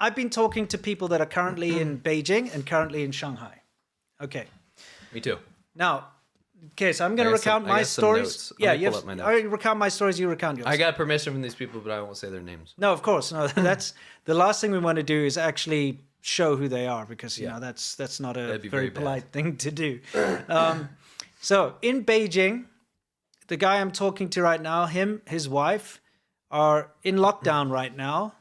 I've been talking to people that are currently in Beijing and currently in Shanghai. Okay. Me too. Now, okay, so I'm going to recount my stories. Yeah, I recount my stories, you recount yours. I got permission from these people, but I won't say their names. No, of course. No, that's the last thing we want to do is actually show who they are because, you know, that's not a very polite thing to do. So in Beijing, the guy I'm talking to right now, his wife are in lockdown right now.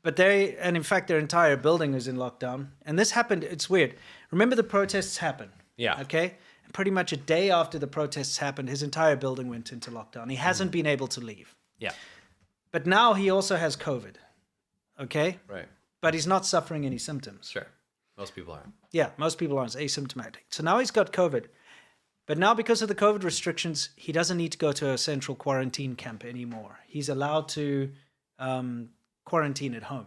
But and in fact, their entire building is in lockdown. And this happened, it's weird. Remember the protests happened? Yeah. Okay? And pretty much a day after the protests happened, his entire building went into lockdown. He hasn't been able to leave. Yeah. But now he also has COVID. Okay? Right. But he's not suffering any symptoms. Sure. Most people aren't. Yeah, most people aren't. It's asymptomatic. So now he's got COVID. But now because of the COVID restrictions, he doesn't need to go to a central quarantine camp anymore. He's allowed to quarantine at home,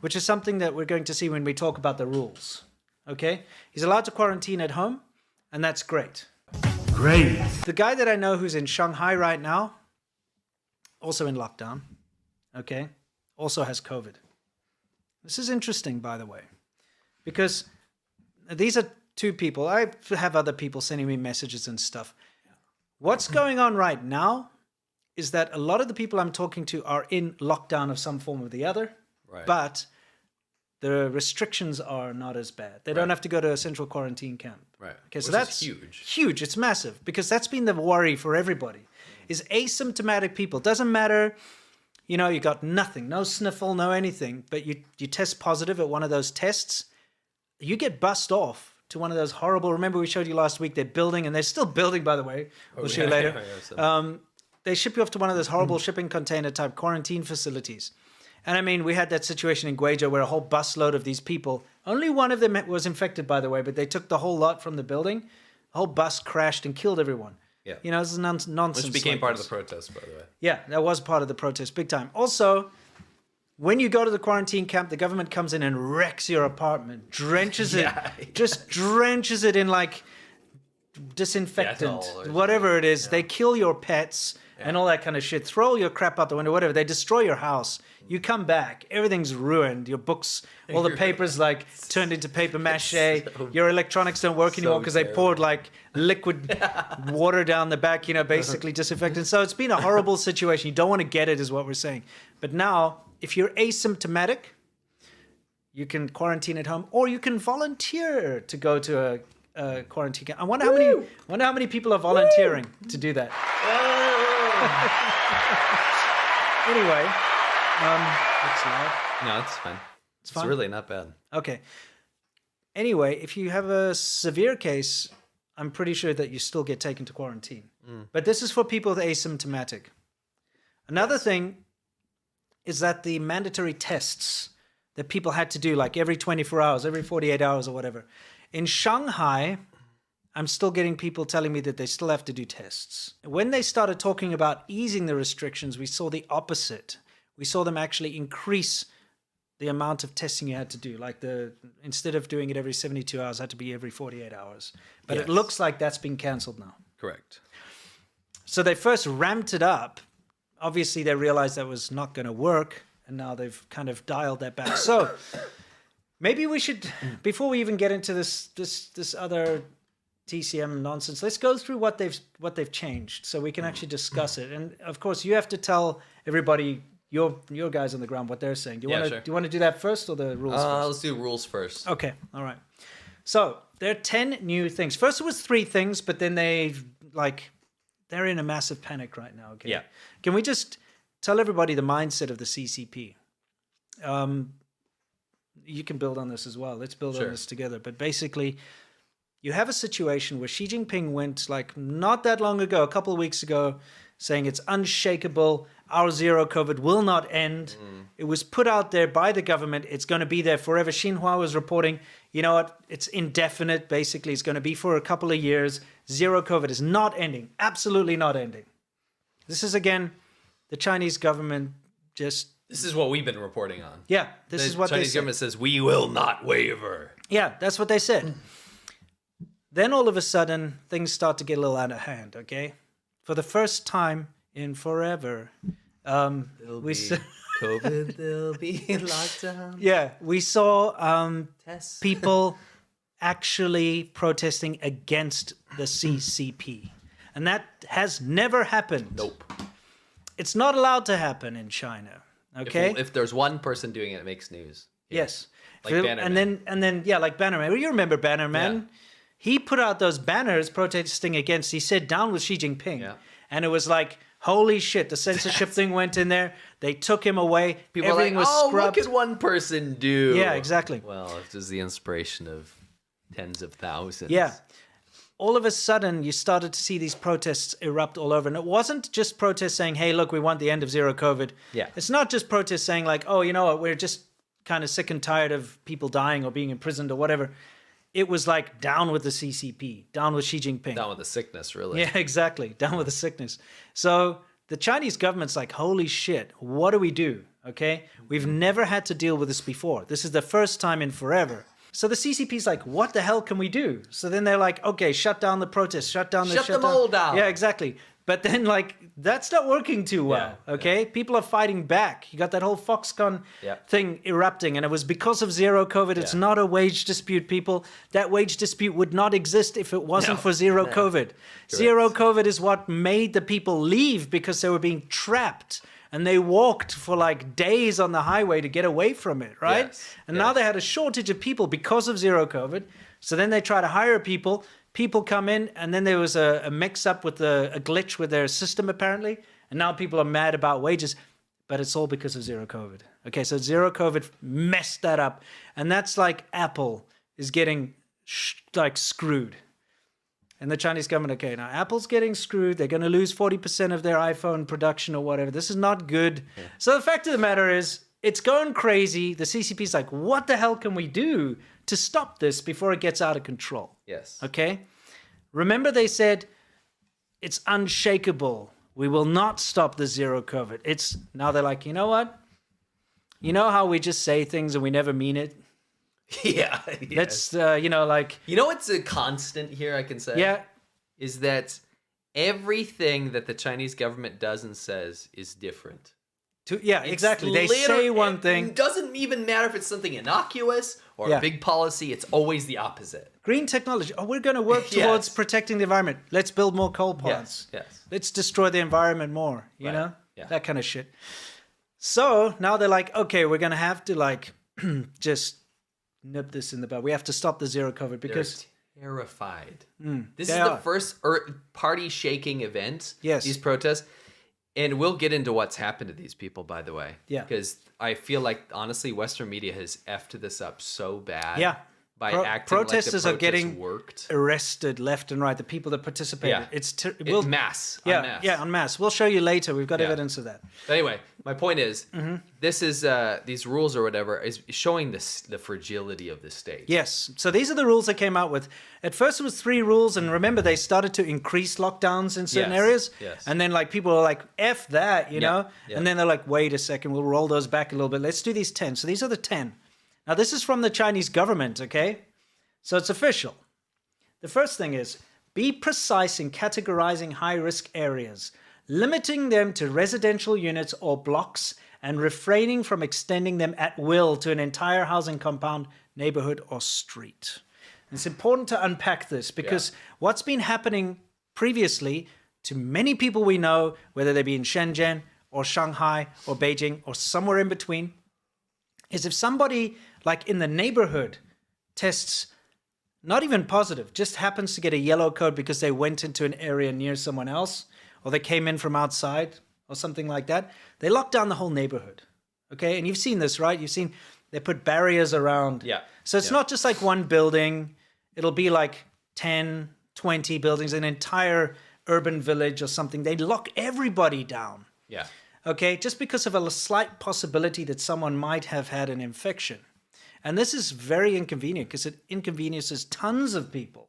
which is something that we're going to see when we talk about the rules. Okay? He's allowed to quarantine at home, and that's great. Great. The guy that I know who's in Shanghai right now, also in lockdown, okay, also has COVID. This is interesting, by the way, because these are two people. I have other people sending me messages and stuff. What's going on right now is that a lot of the people I'm talking to are in lockdown of some form or the other, but the restrictions are not as bad. They don't have to go to a central quarantine camp. Right. Okay, so that's huge. Huge. It's massive because that's been the worry for everybody. Is asymptomatic people. Doesn't matter, you know, you got nothing, no sniffle, no anything, but you test positive at one of those tests, you get bussed off to one of those horrible, remember we showed you last week, they're building, and they're still building, by the way. We'll show you later. They ship you off to one of those horrible shipping container type quarantine facilities. And I mean, we had that situation in Guizhou where a whole busload of these people, only one of them was infected, by the way, but they took the whole lot from the building. The whole bus crashed and killed everyone. Yeah. You know, this is nonsense. Which became part of the protest, by the way. Yeah, that was part of the protest, big time. Also, when you go to the quarantine camp, the government comes in and wrecks your apartment, drenches it, just drenches it in like disinfectant, whatever it is. They kill your pets and all that kind of shit. Throw your crap out the window, whatever. They destroy your house. You come back, everything's ruined. Your books, all the papers like turned into paper mache. Your electronics don't work anymore because they poured like liquid water down the back, you know, basically disinfectant. So it's been a horrible situation. You don't want to get it is what we're saying. But now, if you're asymptomatic, you can quarantine at home or you can volunteer to go to a quarantine camp. I wonder how many people are volunteering to do that. Anyway, it's loud. No, it's fine. It's really not bad. Okay. Anyway, if you have a severe case, I'm pretty sure that you still get taken to quarantine. But this is for people with asymptomatic. Another thing is that the mandatory tests that people had to do like every 24 hours, every 48 hours or whatever. In Shanghai, I'm still getting people telling me that they still have to do tests. When they started talking about easing the restrictions, we saw the opposite. We saw them actually increase the amount of testing you had to do. Like instead of doing it every 72 hours, it had to be every 48 hours. But it looks like that's been canceled now. Correct. So they first ramped it up. Obviously, they realized that was not going to work, and now they've kind of dialed that back. So maybe we should, before we even get into this other TCM nonsense, let's go through what they've changed, so we can actually discuss it. And of course, you have to tell everybody, your guys on the ground, what they're saying. Do you want to do that first or the rules first? Let's do rules first. Okay, all right. So there are 10 new things. First, it was 3 things, but then they're in a massive panic right now. Okay. Yeah. Can we just tell everybody the mindset of the CCP? You can build on this as well. Let's build on this together. But basically, you have a situation where Xi Jinping went like not that long ago, a couple of weeks ago, saying it's unshakable. Our zero COVID will not end. It was put out there by the government. It's going to be there forever. Xinhua was reporting, you know what? It's indefinite. Basically, it's going to be for a couple of years. Zero COVID is not ending. Absolutely not ending. This is, again, the Chinese government just... This is what we've been reporting on. Yeah, this is what the Chinese government says, we will not waver. Yeah, that's what they said. Then all of a sudden, things start to get a little out of hand, okay? For the first time in forever, COVID, there'll be lockdown. Yeah, we saw Tests. people actually protesting against the CCP. And that has never happened. Nope. It's not allowed to happen in China. Okay? If there's one person doing it, it makes news. Yes. Like and then yeah, like Bannerman. Well, you remember Bannerman? Yeah. He put out those banners protesting against. He said down with Xi Jinping. Yeah. And it was like, holy shit, the censorship thing went in there. They took him away. People Everything are like, was oh, scrubbed. what could one person do? Yeah, exactly. Well, it was the inspiration of tens of thousands. Yeah. All of a sudden, you started to see these protests erupt all over. And it wasn't just protests saying, hey, look, we want the end of zero COVID. Yeah. It's not just protests saying like, oh, you know what, we're just kind of sick and tired of people dying or being imprisoned or whatever. It was like down with the CCP, down with Xi Jinping. Down with the sickness, really. Yeah, exactly. Down with the sickness. So the Chinese government's like, holy shit, what do we do? Okay. We've never had to deal with this before. This is the first time in forever. So the CCP's like, what the hell can we do? So then they're like, okay, shut down the protests, shut them all down. Yeah, exactly. But then like, that's not working too well. Yeah, okay. People are fighting back. You got that whole Foxconn Yeah. thing erupting, and it was because of zero COVID. It's Yeah. not a wage dispute, people. That wage dispute would not exist if it wasn't for zero COVID. Zero COVID is what made the people leave because they were being trapped. And they walked for like days on the highway to get away from it, right? Yes, And now they had a shortage of people because of zero COVID. So then they try to hire people. People come in, and then there was a mix-up with a glitch with their system, apparently. And now people are mad about wages. But it's all because of zero COVID. Okay, so zero COVID messed that up. And that's like Apple is getting like screwed. And the Chinese government, okay, now Apple's getting screwed. They're going to lose 40% of their iPhone production or whatever. This is not good. Yeah. So the fact of the matter is, it's going crazy. The CCP's like, what the hell can we do to stop this before it gets out of control? Yes. Okay? Remember they said, it's unshakable. We will not stop the zero COVID. Now they're like, you know what? You know how we just say things and we never mean it? Yeah. Let's, like... You know what's a constant here, I can say? Yeah. Is that everything that the Chinese government does and says is different. Exactly. They say one thing. It doesn't even matter if it's something innocuous or a big policy. It's always the opposite. Green technology. Oh, we're going to work towards protecting the environment. Let's build more coal plants. Yes. Let's destroy the environment more, you know? Yeah. That kind of shit. So now they're like, okay, we're going to have to like just nip this in the bud. We have to stop the zero COVID because... They're terrified. This is they the are. first party-shaking event, Yes. these protests. And we'll get into what's happened to these people, by the way. Yeah. Because I feel like, honestly, Western media has effed this up so bad. Yeah. By acting protesters like are getting worked. arrested left and right. The people that participated. Yeah. It's mass. Yeah, En masse. yeah, en masse. We'll show you later. We've got evidence of that. But anyway, my point is, this is these rules or whatever is showing the fragility of the state. Yes. So these are the rules they came out with. At first it was 3 rules, and remember they started to increase lockdowns in certain areas. Yes. And then like people were like, F that, you know? Yeah. And then they're like, wait a second, we'll roll those back a little bit. Let's do these 10. So these are the 10. Now this is from the Chinese government, okay? So it's official. The first thing is, be precise in categorizing high-risk areas, limiting them to residential units or blocks, and refraining from extending them at will to an entire housing compound, neighborhood, or street. It's important to unpack this because what's been happening previously to many people we know, whether they be in Shenzhen or Shanghai or Beijing or somewhere in between, is if somebody like in the neighborhood tests not even positive, just happens to get a yellow code because they went into an area near someone else or they came in from outside or something like that, they lock down the whole neighborhood. Okay? And you've seen this, right? You've seen they put barriers around. Yeah. So it's not just like one building. It'll be like 10, 20 buildings, an entire urban village or something. They lock everybody down. Yeah. Okay? Just because of a slight possibility that someone might have had an infection. And this is very inconvenient because it inconveniences tons of people.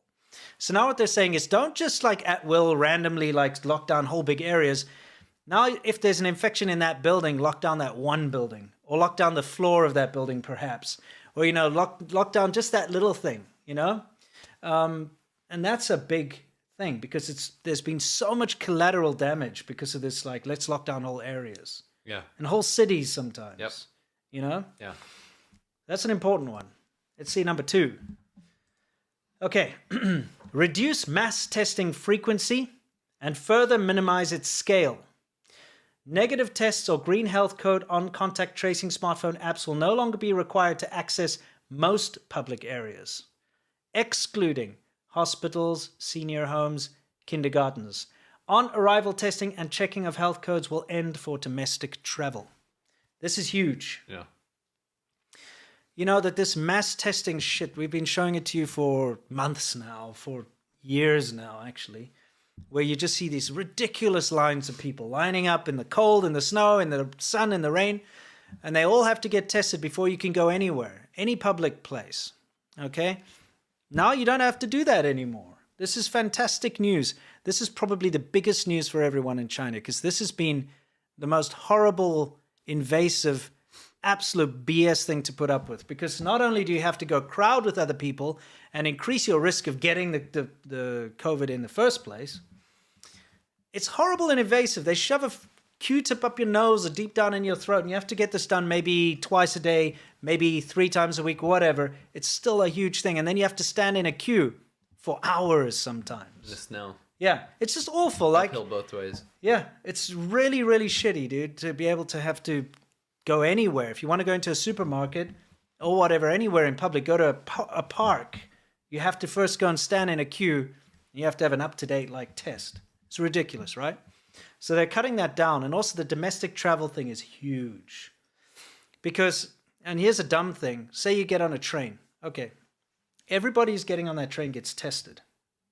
So now what they're saying is don't just like at will randomly like lock down whole big areas. Now if there's an infection in that building, lock down that one building or lock down the floor of that building perhaps. Or, you know, lock down just that little thing, you know. And that's a big thing because there's been so much collateral damage because of this, like, let's lock down whole areas. Yeah. And whole cities sometimes. Yep. You know? Yeah. That's an important one. Let's see number 2. Okay. Reduce mass testing frequency and further minimize its scale. Negative tests or green health code on contact tracing smartphone apps will no longer be required to access most public areas, excluding hospitals, senior homes, kindergartens. On-arrival testing and checking of health codes will end for domestic travel. This is huge. Yeah. You know that this mass testing shit, we've been showing it to you for months now, for years now, actually, where you just see these ridiculous lines of people lining up in the cold, in the snow, in the sun, in the rain, and they all have to get tested before you can go anywhere, any public place. Okay? Now you don't have to do that anymore. This is fantastic news. This is probably the biggest news for everyone in China, because this has been the most horrible, invasive, absolute BS thing to put up with. Because not only do you have to go crowd with other people and increase your risk of getting the COVID in the first place, it's horrible and invasive. They shove a Q-tip up your nose or deep down in your throat, and you have to get this done maybe twice a day, maybe 3 times a week, whatever. It's still a huge thing. And then you have to stand in a queue for hours sometimes. The snow. Yeah, it's just awful. Like, Uphill both ways. yeah, it's really, really shitty, dude, to be able to have to go anywhere. If you want to go into a supermarket or whatever, anywhere in public, go to a park, you have to first go and stand in a queue. You have to have an up-to-date, like, test. It's ridiculous, right? So they're cutting that down. And also the domestic travel thing is huge. Because, and here's a dumb thing. Say you get on a train. Okay. Everybody who's getting on that train gets tested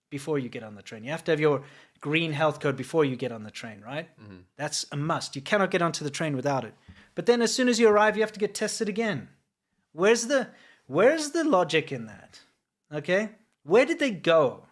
before you get on the train. You have to have your green health code before you get on the train, right? Mm-hmm. That's a must. You cannot get onto the train without it. But then as soon as you arrive, you have to get tested again. Where's the logic in that? Okay? Where did they go?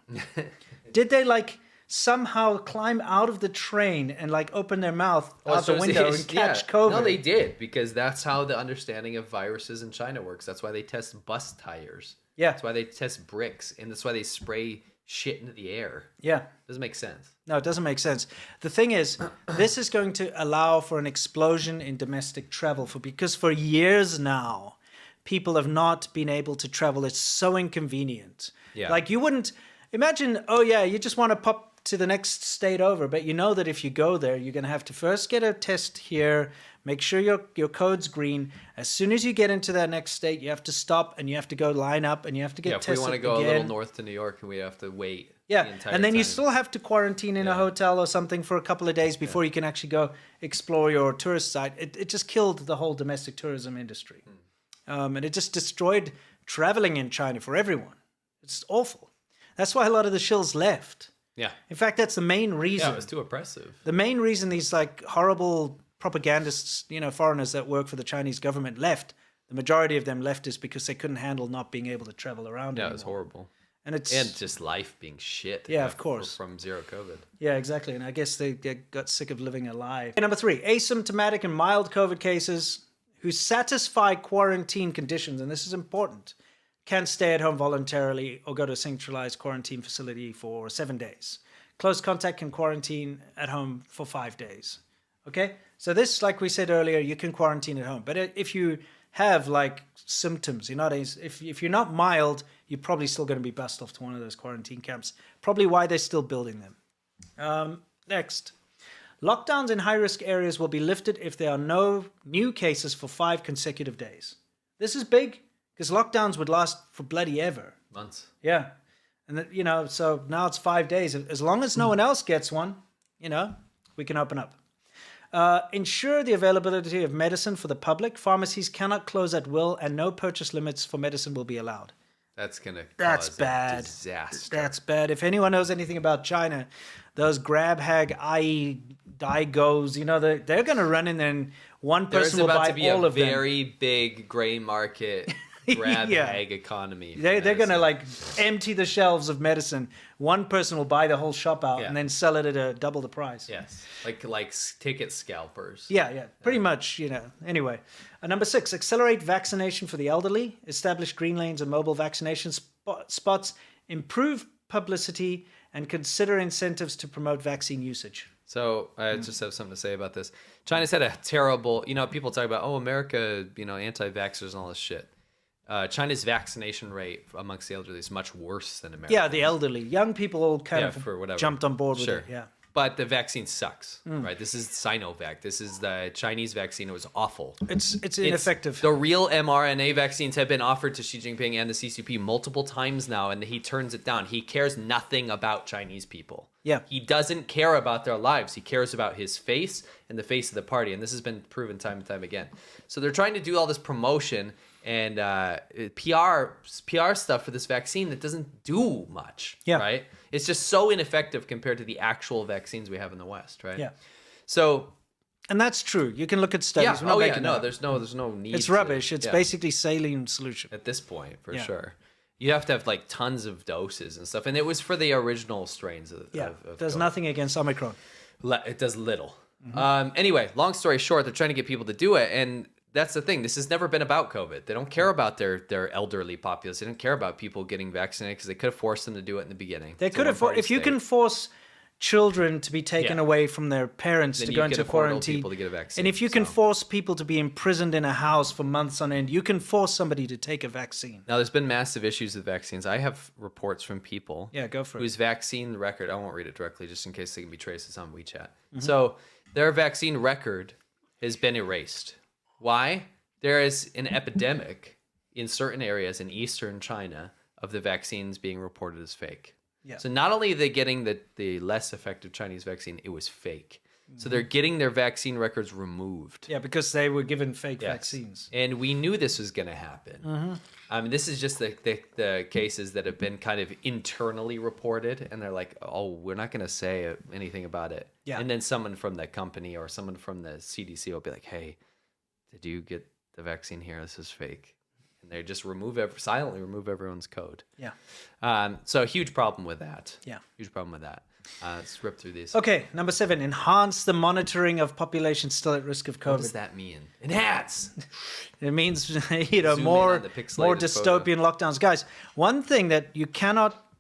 Did they, like, somehow climb out of the train and, like, open their mouth out the window and catch COVID? No, they did, because that's how the understanding of viruses in China works. That's why they test bus tires. Yeah. That's why they test bricks, and that's why they spray shit into the air. Yeah. Doesn't make sense. No, it doesn't make sense. The thing is, this is going to allow for an explosion in domestic travel because for years now, people have not been able to travel. It's so inconvenient. Yeah. Like, you wouldn't imagine, oh yeah, you just want to pop to the next state over, but you know that if you go there, you're going to have to first get a test here, make sure your code's green. As soon as you get into that next state, you have to stop and you have to go line up and you have to get tested again. If we want to go a little north to New York, and we have to wait. Yeah, and then you still have to quarantine in a hotel or something for a couple of days before you can actually go explore your tourist site. It just killed the whole domestic tourism industry. And it just destroyed traveling in China for everyone. It's awful. That's why a lot of the shills left. Yeah. In fact, that's the main reason. Yeah, it was too oppressive. The main reason these, like, horrible propagandists, foreigners that work for the Chinese government left, the majority of them left is because they couldn't handle not being able to travel around anymore. Yeah, it was horrible. And just life being shit. Yeah, of course. From zero COVID. Yeah, exactly. And I guess they got sick of living a lie. Okay, number 3, asymptomatic and mild COVID cases who satisfy quarantine conditions, and this is important, can stay at home voluntarily or go to a centralized quarantine facility for 7 days. Close contact can quarantine at home for 5 days. Okay? So this, like we said earlier, you can quarantine at home. But if you have, like, symptoms, if you're not mild, you're probably still going to be bussed off to one of those quarantine camps. Probably why they're still building them. Next. Lockdowns in high-risk areas will be lifted if there are no new cases for 5 consecutive days. This is big. Because lockdowns would last for bloody ever. Months. Yeah. And, so now it's 5 days. As long as no one else gets one, we can open up. Ensure the availability of medicine for the public. Pharmacies cannot close at will, and no purchase limits for medicine will be allowed. That's going to cause a disaster. That's bad. If anyone knows anything about China, those grab hag daigos, they're going to run in there and one person will buy all of them. There's about to be a very big gray market grab hag economy. They're going to, like, empty the shelves of medicine. One person will buy the whole shop out and then sell it at double the price. Yes, like ticket scalpers. Yeah, pretty much, Anyway, number 6, accelerate vaccination for the elderly, establish green lanes and mobile vaccination spots, improve publicity, and consider incentives to promote vaccine usage. So I just have something to say about this. China's had a terrible, people talk about, America, anti-vaxxers and all this shit. China's vaccination rate amongst the elderly is much worse than America. Yeah, the elderly. Young people all kind of jumped on board with it. Yeah. But the vaccine sucks, right? This is Sinovac. This is the Chinese vaccine. It was awful. It's ineffective. The real mRNA vaccines have been offered to Xi Jinping and the CCP multiple times now, and he turns it down. He cares nothing about Chinese people. Yeah. He doesn't care about their lives. He cares about his face and the face of the party, and this has been proven time and time again. So they're trying to do all this promotion and PR stuff for this vaccine that doesn't do much, right? It's just so ineffective compared to the actual vaccines we have in the West, right? Yeah. So, and that's true. You can look at studies. Yeah. There's no need. It's rubbish. It's basically saline solution at this point, for sure. You have to have like tons of doses and stuff, and it was for the original strains of There's COVID. nothing against Omicron. It does little. Anyway, long story short, they're trying to get people to do it, and that's the thing. This has never been about COVID. They don't care about their elderly populace. They don't care about people getting vaccinated because they could have forced them to do it in the beginning. They could have. If you can force children to be taken away from their parents then to go into quarantine, people to get a vaccine. and if you can force people to be imprisoned in a house for months on end, you can force somebody to take a vaccine. Now, there's been massive issues with vaccines. I have reports from people go for whose vaccine record, I won't read it directly just in case they can be traced. It's on WeChat. So their vaccine record has been erased. Why? There is an epidemic in certain areas in eastern China of the vaccines being reported as fake. Yeah. So not only are they getting the less effective Chinese vaccine, it was fake. So they're getting their vaccine records removed. Yeah, because they were given fake vaccines. And we knew this was going to happen. I mean, this is just the cases that have been kind of internally reported, and they're like, oh, we're not going to say anything about it. Yeah. And then someone from that company or someone from the CDC will be like, hey, did you get the vaccine here? This is fake. And they just silently remove everyone's code. Yeah. So a huge problem with that. Yeah. Huge problem with that. Let's rip through these. Okay, number 7, enhance the monitoring of populations still at risk of COVID. What does that mean? Enhance! It means, more dystopian lockdowns. Guys, one thing that you cannot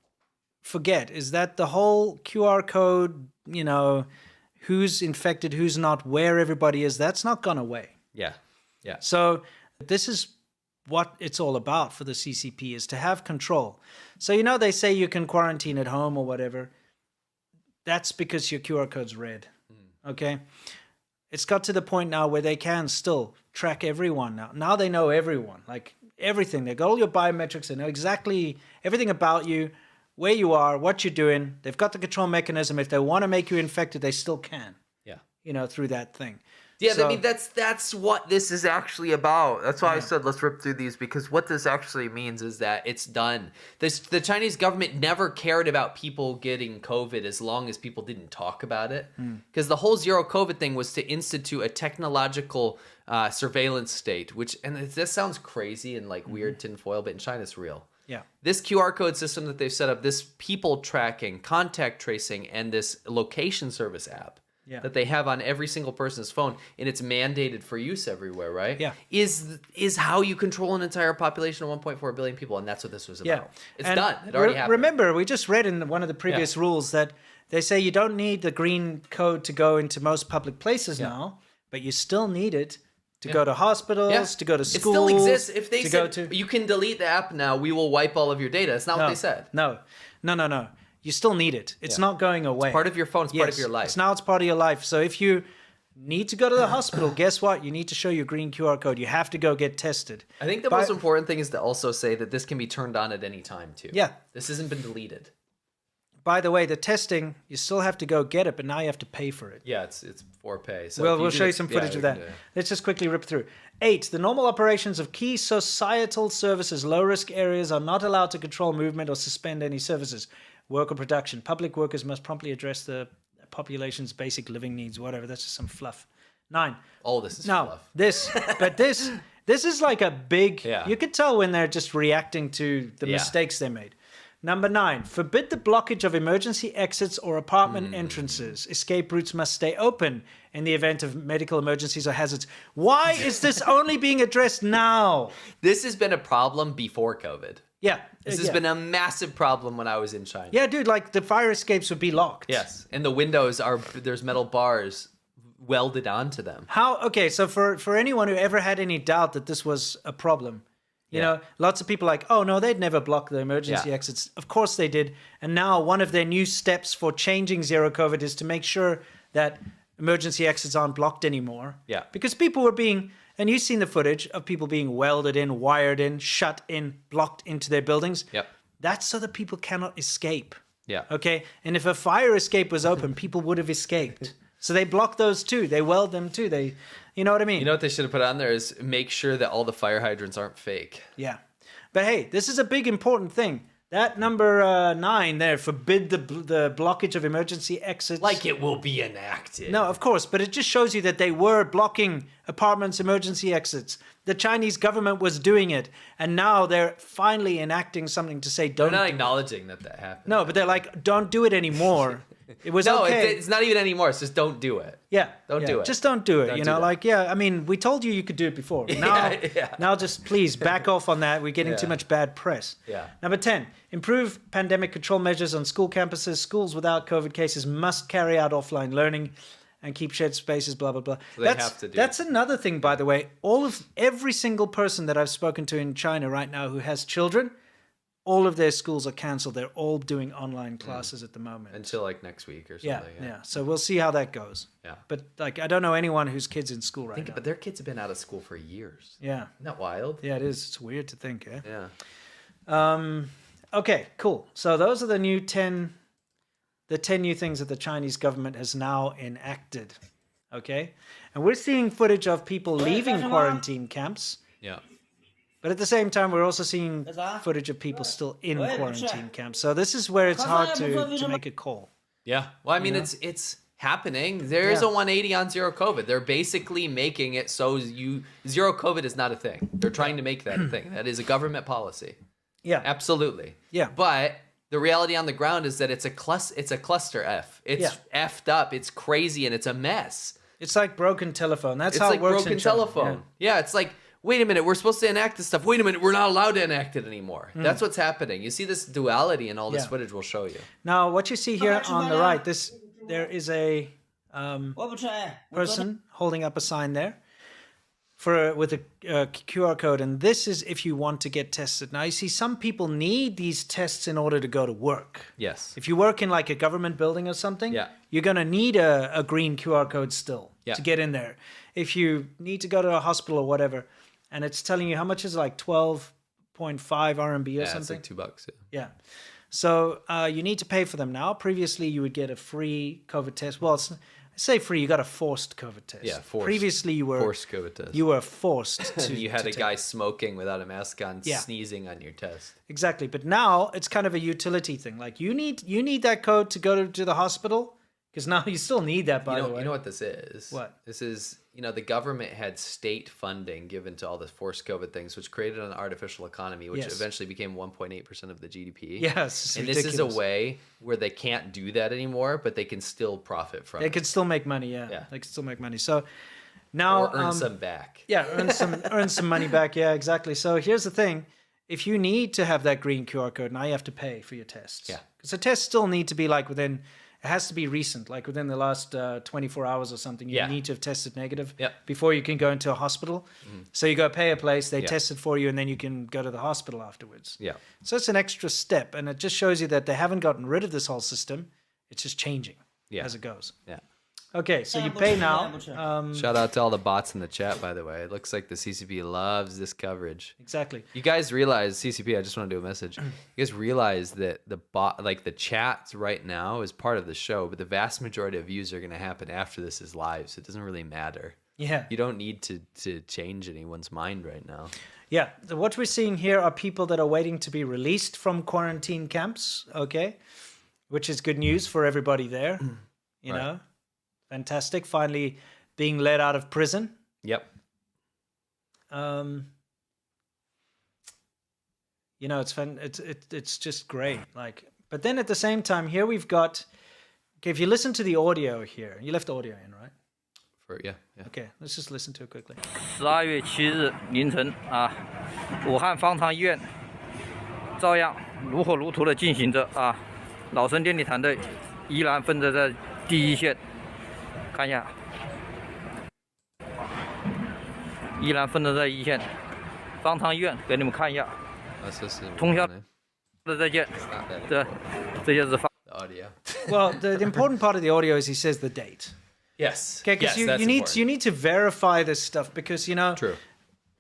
forget is that the whole QR code, who's infected, who's not, where everybody is, that's not gone away. Yeah. Yeah. So this is what it's all about for the CCP, is to have control. So, they say you can quarantine at home or whatever. That's because your QR code's red. Okay? It's got to the point now where they can still track everyone now. Now they know everyone, like everything. They got all your biometrics. They know exactly everything about you, where you are, what you're doing. They've got the control mechanism. If they want to make you infected, they still can. Yeah. Through that thing. Yeah, so, I mean, that's what this is actually about. That's why I said let's rip through these, because what this actually means is that it's done. The Chinese government never cared about people getting COVID as long as people didn't talk about it. Because the whole zero COVID thing was to institute a technological surveillance state, and this sounds crazy and like weird tinfoil, but in China it's real. Yeah. This QR code system that they've set up, this people tracking, contact tracing, and this location service app that they have on every single person's phone, and it's mandated for use everywhere, right? Yeah. Is how you control an entire population of 1.4 billion people, and that's what this was about. Yeah. It's done. It already happened. Remember, we just read in one of the previous rules that they say you don't need the green code to go into most public places now, but you still need it to go to hospitals, to go to schools. It still exists. If they said you can delete the app now, we will wipe all of your data. It's not what they said. No. You still need it. It's not going away. It's part of your phone. It's part of your life. It's part of your life. So if you need to go to the hospital, guess what? You need to show your green QR code. You have to go get tested. I think the most important thing is to also say that this can be turned on at any time, too. Yeah. This hasn't been deleted. By the way, the testing, you still have to go get it, but now you have to pay for it. Yeah, it's for pay. So we'll show you some footage of that. Let's just quickly rip through. 8, the normal operations of key societal services, low-risk areas are not allowed to control movement or suspend any services. Work or production. Public workers must promptly address the population's basic living needs, whatever. That's just some fluff. 9. All this is fluff. This is like a big, you could tell when they're just reacting to the mistakes they made. Number 9, forbid the blockage of emergency exits or apartment entrances. Escape routes must stay open in the event of medical emergencies or hazards. Why is this only being addressed now? This has been a problem before COVID. Yeah. This has been a massive problem when I was in China. Yeah, dude, like the fire escapes would be locked. Yes. And the windows there's metal bars welded onto them. Okay, so for anyone who ever had any doubt that this was a problem, you know, lots of people like, oh no, they'd never block the emergency exits. Of course they did. And now one of their new steps for changing zero COVID is to make sure that emergency exits aren't blocked anymore. Yeah. Because people were being, and you've seen the footage of people being welded in, wired in, shut in, blocked into their buildings. Yep. That's so that people cannot escape. Yeah. Okay. And if a fire escape was open, people would have escaped. So they block those too. They weld them too. You know what I mean? You know what they should have put on there is make sure that all the fire hydrants aren't fake. Yeah. But hey, this is a big important thing. That number 9 there, forbid the blockage of emergency exits. Like it will be enacted. No, of course, but it just shows you that they were blocking apartments' emergency exits. The Chinese government was doing it, and now they're finally enacting something to say don't. They're not acknowledging that happened. No, but they're like, don't do it anymore. It was no, okay. it's not even anymore. It's just don't do it. Yeah. Don't do it. Just don't do it. Don't you do know, that. like, yeah, I mean, we told you could do it before. Now, now just please back off on that. We're getting too much bad press. Yeah. Number 10, improve pandemic control measures on school campuses. Schools without COVID cases must carry out offline learning and keep shared spaces, blah, blah, blah. So they have to do. That's another thing, by the way. Every single person that I've spoken to in China right now who has children, all of their schools are canceled. They're all doing online classes at the moment. Until like next week or Yeah, something. yeah. So we'll see how that goes. Yeah. But like, I don't know anyone whose kid's in school right now. But their kids have been out of school for years. Yeah. Isn't that wild? Yeah, it is. It's weird to think, eh? Yeah. Okay, cool. So those are the new 10 new things that the Chinese government has now enacted. Okay? And we're seeing footage of people leaving quarantine camps. Yeah. But at the same time, we're also seeing footage of people still in quarantine camps. So this is where it's hard to make a call. Yeah. Well, I mean, it's happening. There is a 180 on zero COVID. They're basically making it so zero COVID is not a thing. They're trying to make that a thing. That is a government policy. Yeah. Absolutely. Yeah. But the reality on the ground is that it's a cluster F. It's effed up. It's crazy and it's a mess. It's like broken telephone. That's It's how like it works broken in China. telephone. Yeah, it's like, wait a minute, we're supposed to enact this stuff. Wait a minute, we're not allowed to enact it anymore. That's what's happening. You see this duality in all this footage we'll show you. Now, what you see here on the right, there is a person holding up a sign there with a QR code, and this is if you want to get tested. Now, you see, some people need these tests in order to go to work. Yes. If you work in like a government building or something, you're going to need a green QR code still to get in there. If you need to go to a hospital or whatever, and it's telling you how much is it, like 12.5 RMB or something? It's like $2. Yeah. So you need to pay for them now. Previously, you would get a free COVID test. Well, I say free, you got a forced COVID test. Yeah, forced. Previously, you were Forced COVID test. You were forced to. You had to a guy smoking without a mask on, Yeah. sneezing on your test. Exactly, but now it's kind of a utility thing. Like you need that code to go to the hospital because now you still need that. By the way, You know what this is? What? This is, the government had state funding given to all the forced COVID things, which created an artificial economy, which eventually became 1.8% of the GDP. Yes, and this is a way where they can't do that anymore, but they can still profit from it. They can still make money. Yeah, they can still make money. So now Or earn some back. Yeah, earn some money back. Yeah, exactly. So here's the thing: if you need to have that green QR code, now you have to pay for your tests. Yeah, because the tests still need to be like within. It has to be recent, like within the last 24 hours or something. You need to have tested negative before you can go into a hospital. So you go pay a place, they test it for you, and then you can go to the hospital afterwards. Yeah. So it's an extra step, and it just shows you that they haven't gotten rid of this whole system. It's just changing as it goes. Yeah. Okay, so you pay now. Shout out to all the bots in the chat, by the way. It looks like the CCP loves this coverage. Exactly. You guys realize, CCP, I just want to do a message. You guys realize that the chats right now is part of the show, but the vast majority of views are going to happen after this is live, so it doesn't really matter. Yeah. You don't need to change anyone's mind right now. Yeah. So what we're seeing here are people that are waiting to be released from quarantine camps, okay? Which is good news for everybody there, you know? Fantastic. Finally being let out of prison. Yep. It's just great. Like, but then at the same time, here we've got. Okay, if you listen to the audio here, you left the audio in, right? Yeah. Okay, let's just listen to it quickly. 12月7日凌晨武汉方舱医院照样如火如荼的进行着啊。老生电力团队依然奋斗在第一线，看一下，依然奋斗在一线。方舱医院给你们看一下，通宵的再见。这就是发。Audio. Well, the important part of the audio is he says the date. Yes. Okay, because yes, you need to verify this stuff because True.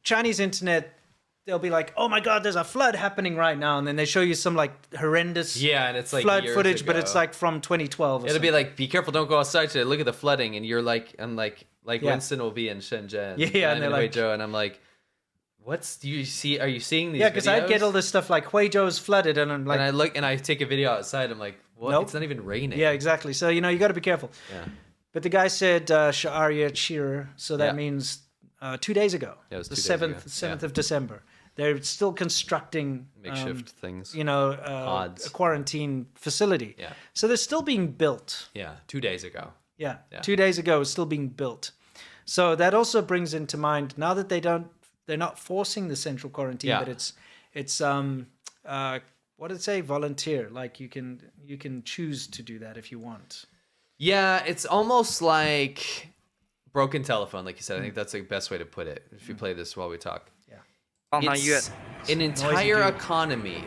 Chinese internet, they'll be like, oh my god, there's a flood happening right now, and then they show you some like horrendous and it's like flood years footage, ago. but it's like from 2012. It'll be like, be careful, don't go outside today. Look at the flooding, and you're like, and like Yeah. Winston will be in Shenzhen. Yeah, and I'm they're in like- Huizhou, and I'm like, do you see? Are you seeing these? Yeah, because I get all this stuff like Huizhou's flooded, and I'm like, and I look and I take a video outside. I'm like, what? Nope. It's not even raining. yeah, exactly. So you got to be careful. Yeah. But the guy said ADVChina, so that Yeah. means 2 days ago. Yeah, it was the 2 days 7th, ago. 7th Yeah. of December. They're still constructing Makeshift things. a quarantine facility. Yeah. So they're still being built. Yeah, 2 days ago. Yeah. Yeah. 2 days ago, it's still being built. So that also brings into mind now that they're not forcing the central quarantine, Yeah. but it's what did it say? Volunteer. Like you can choose to do that if you want. Yeah, it's almost like broken telephone, like you said. I think that's the best way to put it. If you play this while we talk. 方舱医院 It's an entire economy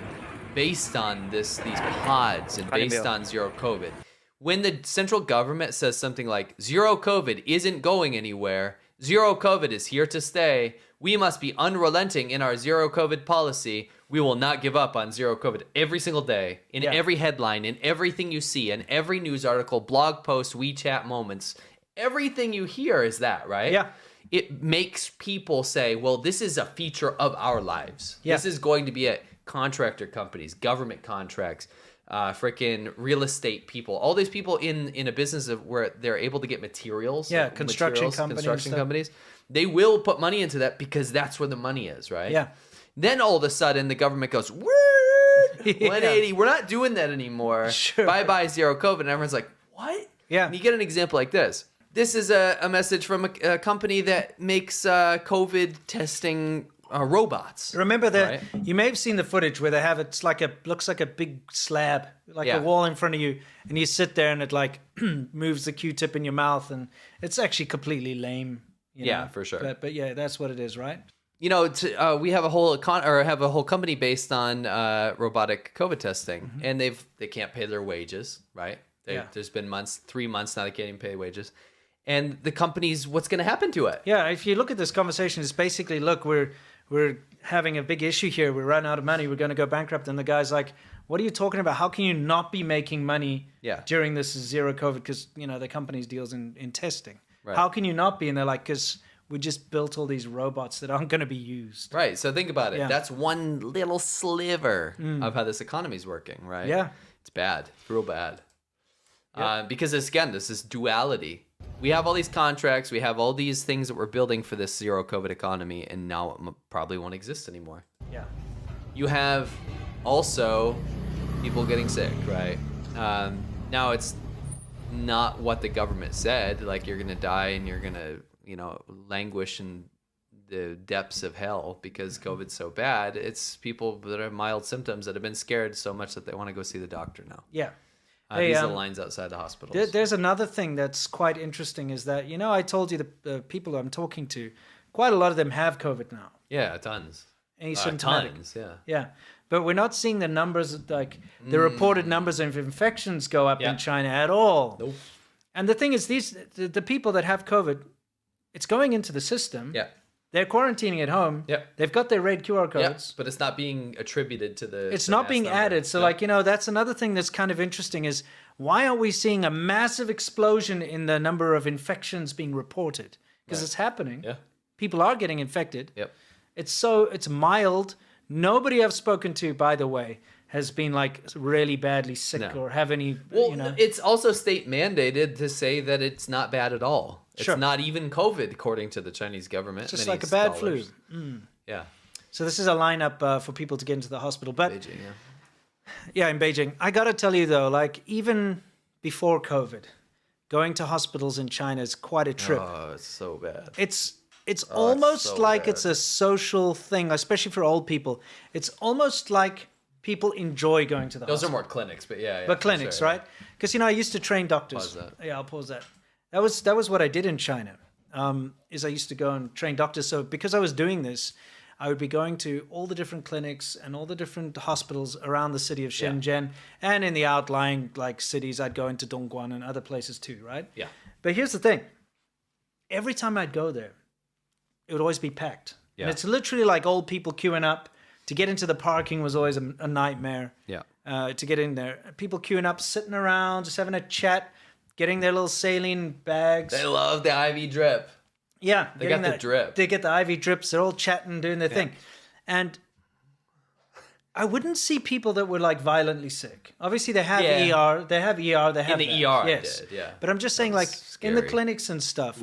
based on these pods and based on zero COVID. When the central government says something like zero COVID isn't going anywhere, zero COVID is here to stay, we must be unrelenting in our zero COVID policy. We will not give up on zero COVID every single day, in every headline, in everything you see, in every news article, blog post, WeChat moments. Everything you hear is that, right? Yeah. It makes people say, well, this is a feature of our lives. Yeah. This is going to be at contractor companies, government contracts, freaking real estate people, all these people in a business of where they're able to get materials. Yeah, like construction companies and stuff. companies. They will put money into that because that's where the money is, right? Yeah. Then all of a sudden the government goes, woo! 180. We're not doing that anymore. Sure. Bye-bye zero COVID. And everyone's like, what? Yeah. And you get an example like this. This is a message from a company that makes COVID testing robots. Remember that Right. you may have seen the footage where they have looks like a big slab, like Yeah. a wall in front of you, and you sit there and it like moves the Q-tip in your mouth, and it's actually completely lame. Yeah, for sure. But yeah, that's what it is, right? You know, we have a whole company based on robotic COVID testing, and they can't pay their wages, right? Yeah. There's been 3 months now they can't even pay wages, and the company's what's going to happen to it? Yeah, if you look at this conversation, it's basically, look, we're having a big issue here. We're running out of money. We're going to go bankrupt. And the guy's like, what are you talking about? How can you not be making money during this zero COVID? Because, the company's deals in testing. Right. How can you not be? And they're like, because we just built all these robots that aren't going to be used. Right. So think about it. Yeah. That's one little sliver of how this economy's working, right? Yeah. It's bad. It's real bad. Because this is duality. We have all these contracts. We have all these things that we're building for this zero COVID economy, and now it probably won't exist anymore. Yeah. You have also people getting sick, right? Now it's not what the government said, like you're going to die and you're going to, languish in the depths of hell because COVID's so bad. It's people that have mild symptoms that have been scared so much that they want to go see the doctor now. Yeah. These are the lines outside the hospitals. There's another thing that's quite interesting is that, I told you the people I'm talking to, quite a lot of them have COVID now. Yeah, tons. Asymptomatic. Tons, yeah. Yeah. But we're not seeing the numbers, like the reported numbers of infections go up in China at all. Nope. And the thing is, the people that have COVID, it's going into the system. Yeah. They're quarantining at home. Yep. They've got their red QR Yeah, codes. but it's not being attributed to the. It's the not mass being number. added. So, that's another thing that's kind of interesting is why aren't we seeing a massive explosion in the number of infections being reported? Because it's happening. Yeah. People are getting infected. Yep. It's mild. Nobody I've spoken to, by the way, has been like really badly sick or have any. Well, it's also state mandated to say that it's not bad at all. It's Sure. not even COVID, according to the Chinese government. It's just many like a bad scholars. flu. Yeah. So this is a lineup for people to get into the hospital. But Beijing, yeah, in Beijing. I got to tell you though, like even before COVID, going to hospitals in China is quite a trip. Oh, it's so bad. It's almost so like bad. it's a social thing, especially for old people. It's almost like people enjoy going to the Those hospital. are more clinics, but yeah. But clinics, right? Because, I used to train doctors. Pause that. Yeah, I'll pause that. That was what I did in China, is I used to go and train doctors. So because I was doing this, I would be going to all the different clinics and all the different hospitals around the city of Shenzhen and in the outlying cities. I'd go into Dongguan and other places too, right? Yeah. But here's the thing. Every time I'd go there, it would always be packed. Yeah. And it's literally like old people queuing up. To get into the parking was always a nightmare. Yeah. To get in there. People queuing up, sitting around, just having a chat, getting their little saline bags. They love the IV drip. Yeah. They got the drip. They get the IV drips. They're all chatting, doing their thing. And I wouldn't see people that were violently sick. Obviously, they have ER. They have ER. They have in the that. ER. Yes. I did, yeah. But I'm just saying, in the clinics and stuff,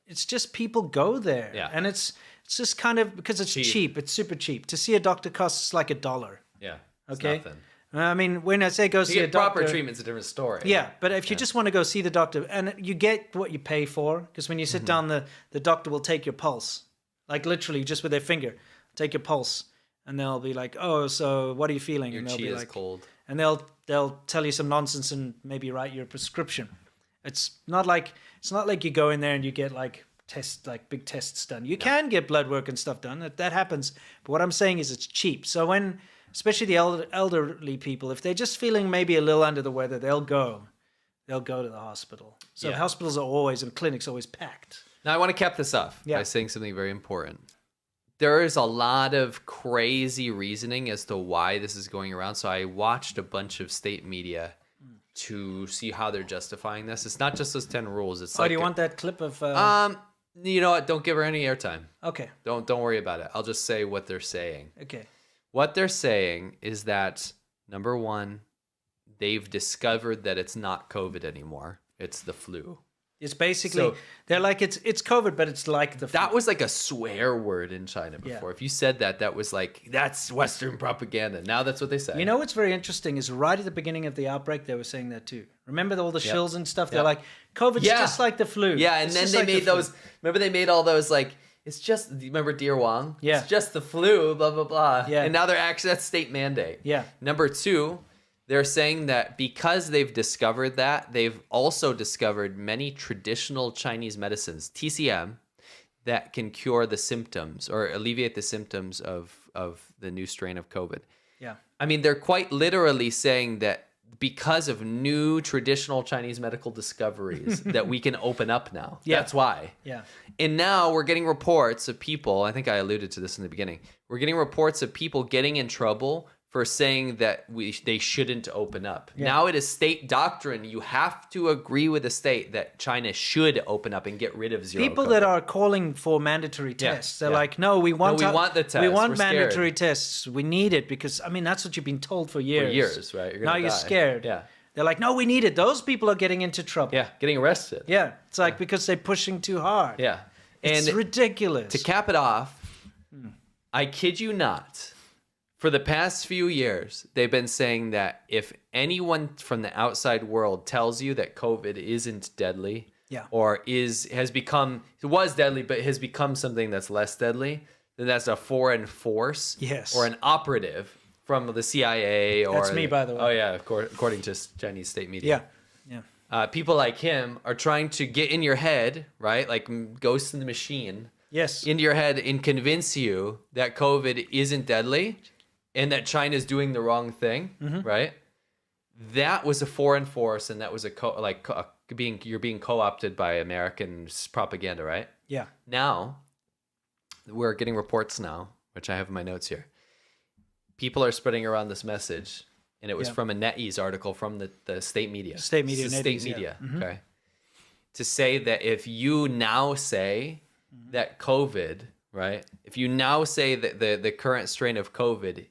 it's just people go there. Yeah. And it's just kind of because it's cheap. It's super cheap. To see a doctor costs like $1. Yeah. Okay. Nothing. I mean, when I say go see a doctor, proper treatment's a different story. Yeah, but if you just want to go see the doctor, and you get what you pay for, because when you sit down, the doctor will take your pulse, literally just with their finger, take your pulse, and they'll be like, "Oh, so what are you feeling?" Your and they'll chi be is like, cold. and they'll tell you some nonsense and maybe write your prescription. It's not like you go in there and you get big tests done. You can get blood work and stuff done. That happens. But what I'm saying is it's cheap. So when, especially the elderly people, if they're just feeling maybe a little under the weather, they'll go to the hospital. So hospitals are always, and clinics are always packed. Now I want to cap this off by saying something very important. There is a lot of crazy reasoning as to why this is going around. So I watched a bunch of state media to see how they're justifying this. It's not just those 10 rules. It's do you want that clip of... You know what? Don't give her any airtime. Okay. Don't worry about it. I'll just say what they're saying. Okay. What they're saying is that, number one, they've discovered that it's not COVID anymore. It's the flu. It's basically, they're like, it's COVID, but it's like the flu. That was like a swear word in China before. If you said that, that was that's Western propaganda. Now that's what they say. You know what's very interesting is right at the beginning of the outbreak, they were saying that too. Remember all the shills and stuff? They're like, COVID's just like the flu. Yeah, and then they made those, remember they made all those it's just, remember Dear Wang? Yeah. It's just the flu, blah, blah, blah. Yeah. And now they're actually, that's state mandate. Yeah. Number two, they're saying that because they've discovered that, they've also discovered many traditional Chinese medicines, TCM, that can cure the symptoms or alleviate the symptoms of the new strain of COVID. Yeah. I mean, they're quite literally saying that because of new traditional Chinese medical discoveries that we can open up now. Yeah. That's why. Yeah. And now we're getting reports of people, I think I alluded to this in the beginning, we're getting reports of people getting in trouble for saying that they shouldn't open up. Yeah. Now it is state doctrine. You have to agree with the state that China should open up and get rid of zero People COVID. that are calling for mandatory tests, they're like, no, we want the test. We want We're mandatory scared. tests. We need it because, I mean, that's what you've been told for years. For years, right? You're now gonna you're die. scared. Yeah. They're like, no, we need it. Those people are getting into trouble. Yeah, getting arrested. Yeah. It's like because they're pushing too hard. Yeah. It's ridiculous. To cap it off, I kid you not, for the past few years, they've been saying that if anyone from the outside world tells you that COVID isn't deadly, or has become, it was deadly, but has become something that's less deadly, then that's a foreign force or an operative from the CIA. Or That's me, by the way. Oh, yeah, according to Chinese state media. Yeah. People like him are trying to get in your head, right? Like Ghost in the Machine. Yes. Into your head and convince you that COVID isn't deadly and that China's doing the wrong thing, right? That was a foreign force, and that was you're being co-opted by American propaganda, right? Yeah. Now, we're getting reports now, which I have in my notes here. People are spreading around this message, and it was from a NetEase article from the state media. State media, This is NetEase, state media, okay? To say that if you now say that COVID, right? If you now say that the current strain of COVID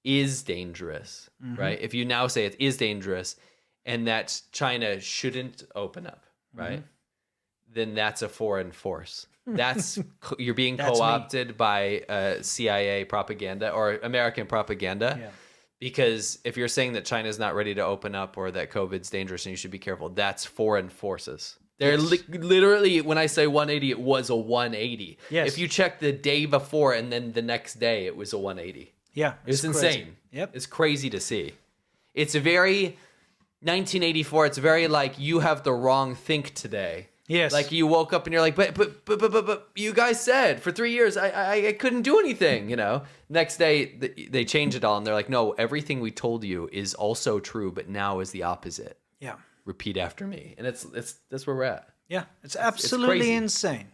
is dangerous, right? If you now say it is dangerous and that China shouldn't open up, right? Then that's a foreign force. That's you're being co-opted by CIA propaganda or American propaganda. Yeah. Because if you're saying that China's not ready to open up or that COVID's dangerous and you should be careful, that's foreign forces. They're literally, when I say 180, it was a 180. Yes. If you check the day before and then the next day, it was a 180. Yeah. It's crazy. insane. Yep. It's crazy to see. It's very 1984. It's very like you have the wrong think today. Yes. Like you woke up and you're like, but you guys said for 3 years I couldn't do anything, you know. Next day they change it all and they're like, no, everything we told you is also true, but now is the opposite. Yeah. Repeat after me, and that's where we're at. Yeah. It's absolutely crazy. insane.